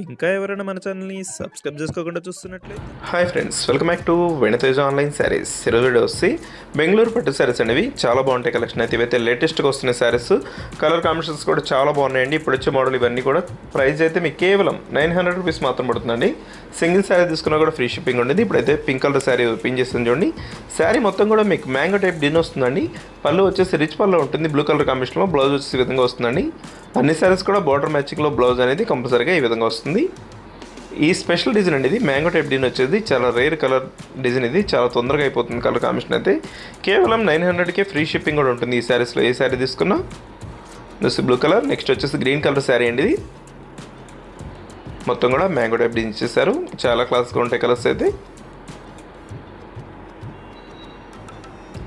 ఇంకా ఎవరైనా మన ఛానల్‌ని సబ్స్క్రైబ్ చేసుకోకుండా చూస్తున్నట్లయితే hi friends, welcome back to Veniteja online sarees. ఈరోజు వీడియో వచ్చి బెంగళూరు పట్టు శారీస్ అనేవి చాలా బాగుంటాయి. కలెక్షన్ అయితే ఇవైతే లేటెస్ట్గా వస్తున్న శారీస్, కలర్ కాంబినేషన్స్ కూడా చాలా బాగున్నాయండి. ఇప్పుడు వచ్చే మోడల్ ఇవన్నీ కూడా ప్రైస్ అయితే మీకు కేవలం 900 రూపీస్ మాత్రం పడుతుందండి. సింగిల్ శారీ తీసుకున్నా కూడా ఫ్రీ షిప్పింగ్ ఉండేది. ఇప్పుడైతే పింక్ కలర్ శారీ పిన్ చేస్తుంది చూడండి. శారీ మొత్తం కూడా మీకు మ్యాంగో టైప్ డిజైన్ వస్తుందండి. పళ్ళు వచ్చేసి రిచ్ పళ్ళు ఉంటుంది, బ్లూ కలర్ కాంబినేషన్లో. బ్లౌజ్ వచ్చేసి ఈ విధంగా వస్తుందండి. అన్ని శారీస్ కూడా బార్డర్ మ్యాచింగ్లో బ్లౌజ్ అనేది కంపల్సరీగా ఈ విధంగా వస్తుంది. ఈ స్పెషల్ డిజైన్ అండి, ఇది మ్యాంగో టైప్ డిజైన్ వచ్చేది చాలా రేర్ కలర్ డిజైన్. ఇది చాలా తొందరగా అయిపోతుంది కలర్ కాంబినేషన్ అయితే. కేవలం 900కే ఫ్రీ షిప్పింగ్ కూడా ఉంటుంది ఈ శారీస్లో. ఏ శారీ తీసుకున్నా జస్ట్ బ్లూ కలర్. నెక్స్ట్ వచ్చేసి గ్రీన్ కలర్ శారీ అండి. ఇది మొత్తం కూడా మ్యాంగో టైప్ డిజైన్ చేశారు. చాలా క్లాస్గా ఉంటాయి కలర్స్ అయితే.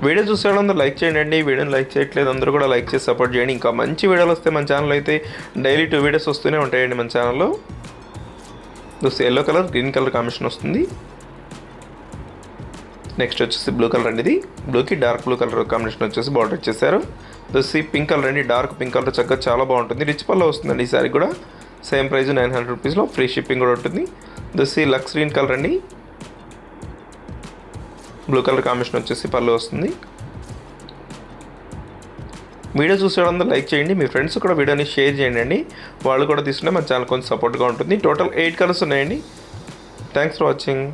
వీడియో చూసేవాళ్ళు అందరూ లైక్ చేయండి. వీడియోని లైక్ చేయట్లేదు అందరూ కూడా లైక్ చేసి సపోర్ట్ చేయండి. ఇంకా మంచి వీడియోలు వస్తే మన ఛానల్ అయితే డైలీ 2 వీడియోస్ వస్తూనే ఉంటాయండి మన ఛానల్లో. Yellow colour green colour combination వస్తుంది. నెక్స్ట్ వచ్చేసి బ్లూ కలర్ అండి. ఇది బ్లూకి డార్క్ బ్లూ కలర్ కాంబినేషన్ వచ్చేసి బార్డర్ ఇచ్చేసారు. పింక్ కలర్ అండి, డార్క్ పింక్ కలర్ చక్కగా చాలా బాగుంటుంది. రిచ్ పల్లో వస్తుందండి ఈ సారీ కూడా. సేమ్ ప్రైస్ 900 రూపీస్లో ఫ్రీ షిప్పింగ్ కూడా ఉంటుంది. లక్స్ గ్రీన్ కలర్ అండి, బ్లూ కలర్ కాంబినేషన్ వచ్చేసి పళ్ళు వస్తుంది. వీడియో చూసేవాళ్ళందరూ లైక్ చేయండి. మీ ఫ్రెండ్స్ కూడా వీడియోని షేర్ చేయండి. వాళ్ళు కూడా తీసుకుంటే మన ఛానల్ కొంచెం సపోర్ట్గా ఉంటుంది. టోటల్ 8 కలర్స్ ఉన్నాయండి. Thanks for watching.